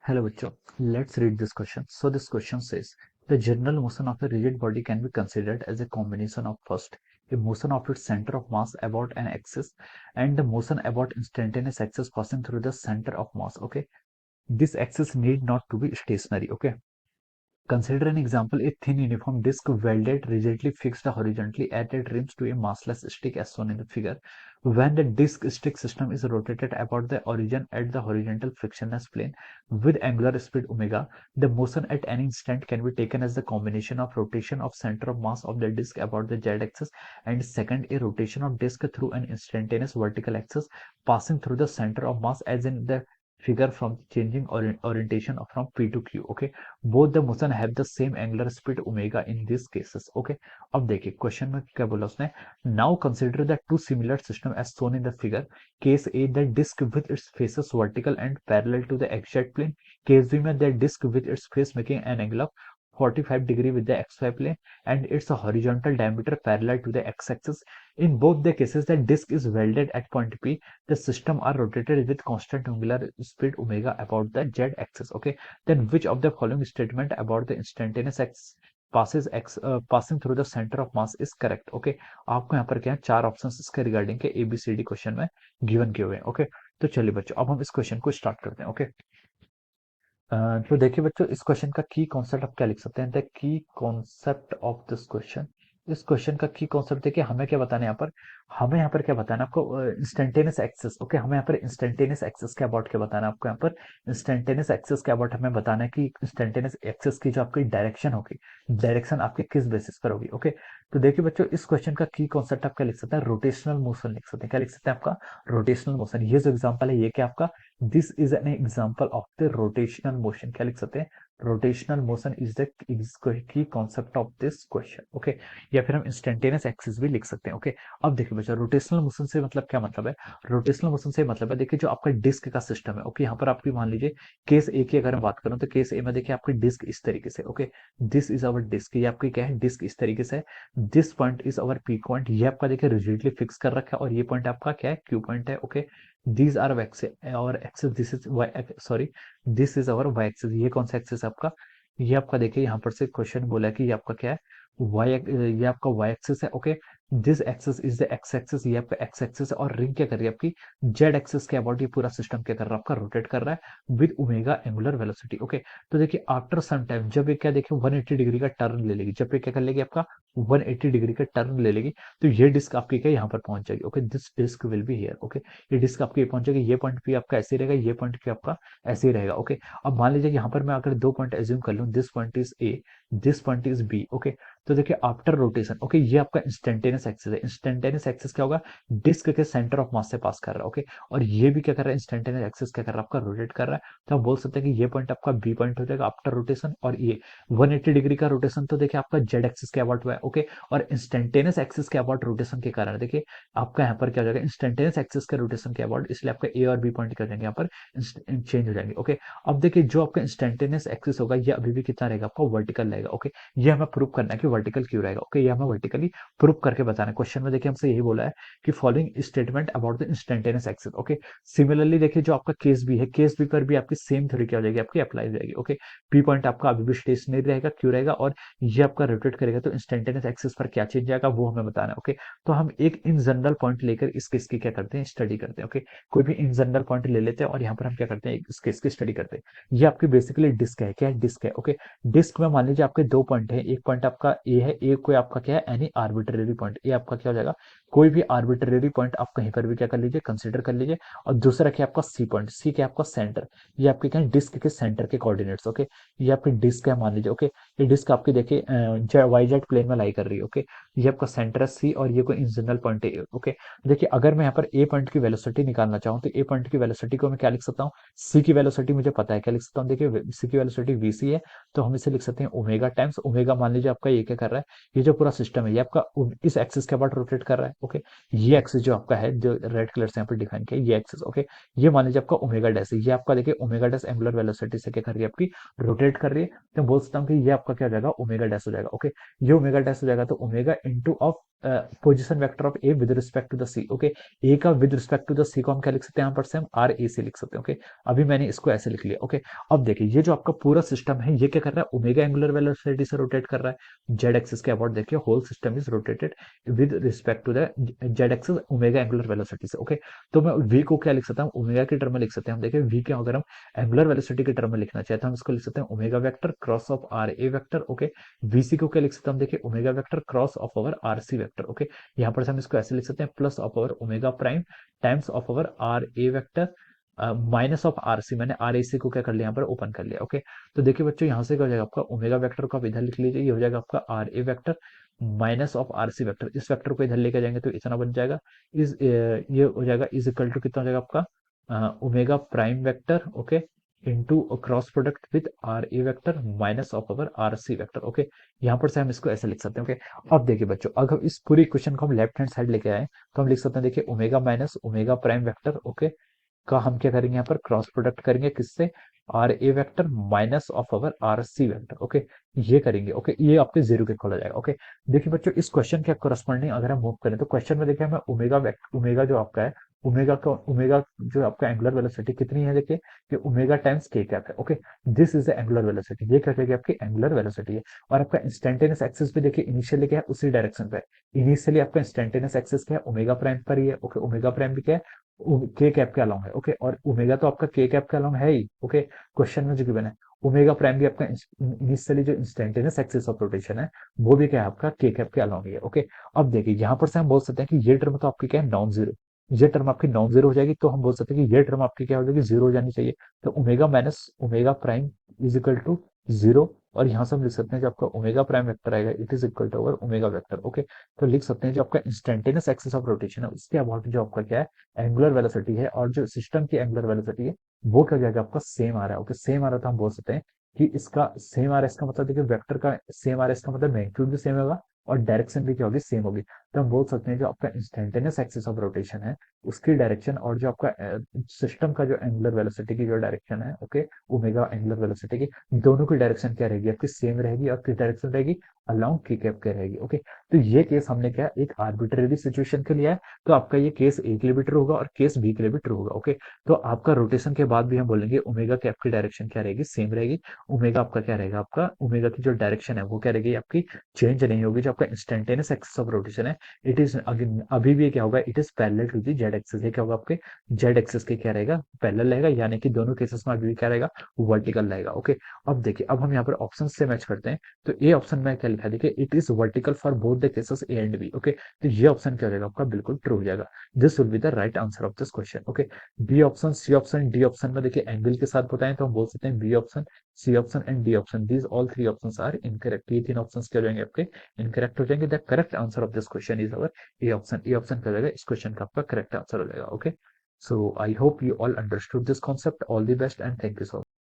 Hello, bachcho. Let's read this question. So this question says, the general motion of a rigid body can be considered as a combination of first, a motion of its center of mass about an axis and the motion about instantaneous axis passing through the center of mass. Okay. This axis need not to be stationary. Okay. Consider an example, a thin uniform disc welded rigidly fixed horizontally at its rims to a massless stick as shown in the figure. When the disc stick system is rotated about the origin at the horizontal frictionless plane with angular speed omega, the motion at any instant can be taken as the combination of rotation of center of mass of the disc about the z-axis and second, a rotation of disc through an instantaneous vertical axis passing through the center of mass as in the figure from changing orientation from P to Q. Okay, both the motion have the same angular speed omega in these cases. Okay, अब देखिए question में क्या बोला उसने, now consider the two similar system as shown in the figure. Case A, the disc with its faces vertical and parallel to the xz plane. Case B में the disc with its face making an angle of 45 degree with the xy plane and its horizontal diameter parallel to the x-axis. In both the cases, the disc is welded at point P. The system are rotated with constant angular speed omega about the z-axis. Okay, then which of the following statement about the instantaneous x passing through the center of mass is correct? Okay, आपको यहाँ पर क्या है, चार options इसके regarding के ABCD question में given किए हुए हैं. ओके, तो चलिए बच्चों अब हम इस क्वेश्चन को स्टार्ट करते हैं. ओके, तो देखिए बच्चों इस क्वेश्चन का की कॉन्सेप्ट आप क्या लिख सकते हैं, the key concept of this question. इस क्वेश्चन का की कॉन्सेप्ट देखिए, हमें क्या बताना है यहाँ पर, हमें यहाँ पर क्या बताना है आपको, इंस्टेंटेनियस एक्सेस. ओके, हमें यहाँ पर इंस्टेंटेनियस एक्सेस के अबाउट क्या बताना है आपको, यहाँ पर इंस्टेंटेनियस एक्सेस के अबाउट हमें बताना है कि इंस्टेंटेनियस एक्सेस की जो आपकी डायरेक्शन होगी, डायरेक्शन आपके किस बेसिस पर होगी. ओके, तो देखिए बच्चों इस क्वेश्चन का की कॉन्सेप्ट आप क्या लिख सकते हैं, रोटेशनल मोशन लिख सकते हैं. क्या लिख सकते हैं आपका, रोटेशनल मोशन. ये जो एग्जाम्पल है ये क्या आपका, this is an example of the rotational motion. क्या लिख सकते हैं, rotational motion is the key concept of this question. Okay, या फिर हम इंस्टेंटेनियस एक्सिस भी लिख सकते हैं. ओके, अब देखिए बच्चों रोटेशनल मोशन से मतलब क्या मतलब है, रोटेशनल मोशन से मतलब है देखिए जो आपका डिस्क का सिस्टम है. ओके, यहाँ पर आपकी मान लीजिए केस ए की अगर मैं बात करूं तो केस ए में देखिए आपकी डिस्क इस तरीके से. Okay, this is our disk, ये आपकी क्या है, डिस्क इस तरीके से है. This point is our P point, ये आपका देखिए रिजिडली फिक्स कर रखा है और ये पॉइंट आपका क्या है, क्यू पॉइंट है. Okay, these are our axis, this is y, sorry, this is our y axis. ये कौन सा एक्सिस है आपका, ये आपका देखिए यहाँ पर से क्वेश्चन बोला है कि ये आपका क्या है, y, ये आपका y एक्सिस है. Okay, this axis is the x axis, ये आपका x एक्सिस है और रिंग क्या कर रही है आपकी z एक्सिस के अबाउट ये पूरा सिस्टम क्या कर रहा है आपका, रोटेट कर रहा है with omega angular velocity. Okay, तो देखिए आफ्टर सम टाइम जब ये क्या देखिए 180 डिग्री का टर्न ले लेगी, जब ये क्या कर लेगी आपका 180 डिग्री का टर्न ले लेगी, तो ये डिस्क आपकी क्या यहाँ पर पहुंच जाएगी. Okay, this disk will be here. Okay, ये डिस्क आपकी पहुंच जाएगी, ये पॉइंट भी आपका ऐसे ही रहेगा, ये पॉइंट भी आपका ऐसे ही रहेगा. ओके, अब मान लीजिए यहाँ पर मैं अगर दो पॉइंट एज्यूम कर लूँ, this point is A, this point is B. Okay, तो देखिए आफ्टर रोटेशन, ओके, ये आपका इंस्टेंटेनियस एक्सिस है. इंस्टेंटेनियस एक्सिस क्या होगा, डिस्क के सेंटर ऑफ मास से पास कर रहा है. ओके, और ये भी क्या कर रहा है, इंस्टेंटेनियस एक्सिस क्या कर रहा है आपका, रोटेट कर रहा है. तो हम बोल सकते हैं कि ये पॉइंट आपका बी पॉइंट हो जाएगा आफ्टर रोटेशन, और ये 180 डिग्री का रोटेशन तो देखिए आपका जेड एक्सिस के अबाउट हुआ है. ओके, और इंस्टेंटेनियस एक्सिस के अबाउट रोटेशन के कारण देखिए आपका यहाँ पर क्या हो जाएगा, इंस्टेंटेनियस एक्सिस के रोटेशन के अबाउट, इसलिए आपका ए और बी पॉइंट कर जाएंगे यहाँ पर चेंज हो जाएंगे. ओके, अब देखिए जो आपका इंस्टेंटेनियस एक्सिस होगा ये अभी भी कितना रहेगा आपका, वर्टिकल रहेगा. ओके, ये हमें प्रूव करना है कि वर्टिकल क्यों रहेगा. ओके, ये हमें वर्टिकली प्रूव करके बताना है. क्वेश्चन में देखिए हमसे यही बोला है कि following statement about the instantaneous axis. Okay, similarly देखिए जो आपका केस बी है, केस बी पर भी आपकी सेम थ्योरी क्या हो जाएगी आपकी, अप्लाई हो जाएगी. ओके, पी पॉइंट आपका अभी भी स्टेशनरी रहेगा, क्यों रहेगा, और ये आपका रोटेट करेगा, तो इंस्टेंटेनियस एक्सिस पर क्या चेंज आएगा वो हमें बताना है. ओके, तो हम एक इन जनरल पॉइंट लेकर इस केस की क्या करते हैं, स्टडी करते हैं. ओके, कोई भी इन जनरल पॉइंट ले लेते हैं और यहाँ पर हम क्या करते हैं, इस केस की स्टडी करते हैं. ये आपकी बेसिकली डिस्क है, क्या है, डिस्क है. ओके, डिस्क में मान लीजिए आपके दो पॉइंट है, एक पॉइंट आपका ए है, एक कोई आपका क्या है, एनी आर्बिट्रेरी पॉइंट. ए आपका क्या हो जाएगा, कोई भी आर्बिट्रेरी पॉइंट आप कहीं पर भी क्या कर लीजिए, कंसिडर कर लीजिए. और दूसरा क्या आपका सी पॉइंट, सी क्या आपका सेंटर, ये आपके क्या डिस्क के सेंटर के कोऑर्डिनेट्स. ओके, ये आपकी डिस्क है मान लीजिए. ओके, ये डिस्क आपकी देखिए वाई जेड प्लेन में लाई कर रही है. ओके, ये आपका सेंटर है सी और ये कोई इंजनरल पॉइंट है. ओके, देखिए अगर मैं यहाँ पर ए पॉइंट की वेलोसिटी निकालना चाहूँ तो ए पॉइंट की वेलोसिटी को मैं क्या लिख सकता हूँ, सी की वेलोसिटी मुझे पता है, क्या लिख सकता हूँ, देखिए सी की वेलोसिटी वीसी है, तो हम इसे लिख सकते हैं ओमेगा टाइम्स, ओमेगा मान लीजिए आपका ये क्या क्या कर रहा है, ये जो पूरा सिस्टम है ये आपका इस एक्सिस के अबाउट रोटेट कर रहा है। ओके, ये एक्सिस जो आपका है, जो रेड कलर से यहाँ पर डिफाइन किया, ये एक्सिस। ओके, ये मान लीजिए आपका ओमेगा डैश है, ये आपका देखिए ओमेगा डैश एंगुलर वेलोसिटी से क्या कर रही है, आपकी रोटेट कर रही है। तो मैं बोल सकता हूँ कि ये आपका क्या हो जाएगा, ओमेगा डैश हो जाएगा। ओके, ये ओमेगा डैश हो जाएगा तो omega into of position vector of A with respect to the C. Okay, A का with respect to the C को हम क्या लिख सकते हैं, यहाँ पर से हम आर ए सी लिख सकते हैं। ओके, अभी मैंने इसको ऐसे लिख लिया। ओके, अब देखिए ये जो आपका पूरा सिस्टम है ये क्या कर रहा है, ओमेगा एंगुलर वेलोसिटी से रोटेट कर रहा है। जेड एक्सिस के अबाउट देखिए whole system is rotated with respect to the Z axis omega angular velocity से। ओके, तो मैं वी को क्या लिख सकता हूँ, ओमेगा के टर्म में लिख सकते हैं हम। देखिए वी के अगर हम एंगुलर वेलोसिटी के टर्म में लिखना चाहते हैं हम इसको लिख सकते हैं omega vector cross of R A vector. Okay, VC को क्या लिख सकते हैं हम, देखिए omega vector cross of our R C vector. Okay, यहाँ पर से हम इसको ऐसे लिख सकते हैं plus of our omega prime times of our R A vector minus of R C. मैंने आर ए सी को क्या कर लिया, यहाँ पर ओपन कर लिया। ओके, तो देखिए बच्चों यहाँ से क्या हो जाएगा आपका ओमेगा वेक्टर को आप इधर लिख लीजिए, ये हो जाएगा आपका R A vector minus of R C vector. इस वेक्टर को इधर लेके जाएंगे तो इतना बन जाएगा, इस ये हो जाएगा इज इक्वल टू कितना हो जाएगा आपका omega prime vector. Okay, into cross product with R A vector minus of our R C vector. Okay, यहाँ पर से हम इसको ऐसे लिख सकते हैं। ओके, अब देखिए बच्चों अगर इस पूरी इक्वेशन को हम लेफ्ट हैंड साइड लेके आए तो हम लिख सकते हैं, देखिए omega minus omega prime vector okay का हम क्या करेंगे, यहाँ पर क्रॉस प्रोडक्ट करेंगे किससे, R A vector minus of our R C vector. Okay, ये करेंगे। ओके, ये आपके जीरो के खोला जाएगा। ओके, देखिए बच्चों इस क्वेश्चन के करस्पॉन्डिंग अगर हम मूव करें तो क्वेश्चन में देखिए हमें ओमेगा जो आपका है, ओमेगा जो आपका एंगुलर वेलोसिटी कितनी है, देखिए कि ओमेगा टाइम्स के कैप है। Okay, this is the angular velocity, ये क्या कहेगी आपकी एंगुलर वेलोसिटी है। और आपका इंस्टेंटेनियस एक्सिस भी देखिए इनिशियली क्या है, उसी डायरेक्शन पे है। इनिशियली आपका इंस्टेंटेनियस एक्सिस क्या है, ओमेगा प्राइम पर ही है। ओके, ओमेगा प्राइम भी क्या है, के कैप के अलोंग है। ओके, और ओमेगा तो आपका के कैप के अलोंग है ही। ओके, क्वेश्चन में जो गिवन है ओमेगा प्राइम भी आपका इनिशियली जो इंस्टेंटेनियस एक्सिस ऑफ रोटेशन है वो भी क्या है आपका के कैप के अलोंग ही है। ओके, अब देखिए यहाँ पर से हम बोल सकते हैं कि ये टर्म तो आपकी क्या है नॉन जीरो, ये टर्म आपकी नॉन जीरो हो जाएगी, तो हम बोल सकते हैं कि ये टर्म आपकी क्या हो जाएगी, जीरो हो जानी चाहिए। तो omega minus omega prime is equal to zero, और यहाँ से हम लिख सकते हैं जो आपका ओमेगा प्राइम वेक्टर आएगा it is equal to over omega vector. Okay, तो लिख सकते हैं जो आपका इंस्टेंटेनियस एक्सिस ऑफ रोटेशन है उसके अबाउट जो आपका क्या है एंगुलर वेलोसिटी है, और जो सिस्टम की एंगुलर वेलोसिटी है वो क्या हो जाएगा आपका सेम आ रहा है। ओके, सेम आ रहा था हम बोल सकते हैं कि इसका सेम आ रहा है, इसका मतलब देखिए वेक्टर का सेम आ रहा है, इसका मतलब मैग्नीट्यूड भी सेम होगा और डायरेक्शन भी क्या होगी, सेम होगी। तो हम बोल सकते हैं जो आपका इंस्टेंटेनियस एक्सिस ऑफ रोटेशन है उसकी डायरेक्शन और जो आपका सिस्टम का जो एंगुलर वेलोसिटी की जो डायरेक्शन है, ओके, ओमेगा एंगुलर वेलोसिटी की, दोनों की डायरेक्शन क्या रहेगी आपकी, सेम रहेगी। और किस डायरेक्शन रहेगी, अलोंग के कैप के रहेगी। ओके, तो ये केस हमने क्या एक आर्बिट्रेरी सिचुएशन के लिए है, तो आपका ये केस ए के लिए भी ट्रू होगा और केस बी के लिए भी ट्रू होगा। ओके, तो आपका रोटेशन के बाद भी हम बोलेंगे ओमेगा कैप की डायरेक्शन क्या रहेगी, सेम रहेगी। ओमेगा आपका क्या रहेगा, आपका ओमेगा की जो डायरेक्शन है वो क्या रहेगी आपकी, चेंज नहीं होगी। जो आपका इंस्टेंटेनियस एक्सिस ऑफ रोटेशन है इट इज अगेन अभी भी क्या होगा, it is parallel to the Z axis. ये क्या होगा आपके जेड एक्सिस के क्या रहेगा, पैरेलल रहेगा, यानी कि दोनों केसेस में अभी भी क्या रहेगा, वर्टिकल रहेगा। ओके, अब देखिए अब हम यहाँ पर ऑप्शन से मैच करते हैं, तो ए ऑप्शन में क्या लिखा है, देखिए it is vertical for both the cases A and B. Okay, तो ये ऑप्शन क्या रहेगा आपका, बिल्कुल ट्रू हो जाएगा। This will be the right answer of this question. Okay, B option, C option, D option में देखिए एंगल के साथ बताएं तो हम बोल सकते हैं B option, C option and D option, these all three options are incorrect. ये तीन ऑप्शंस क्या हो जाएंगे आपके, इनकरेक्ट हो जाएंगे। The correct answer of this question is our A option. A option क्या हो जाएगा, इस क्वेश्चन का आपका करेक्ट आंसर हो जाएगा। Okay, so I hope you all understood this concept. All the best and thank you so much.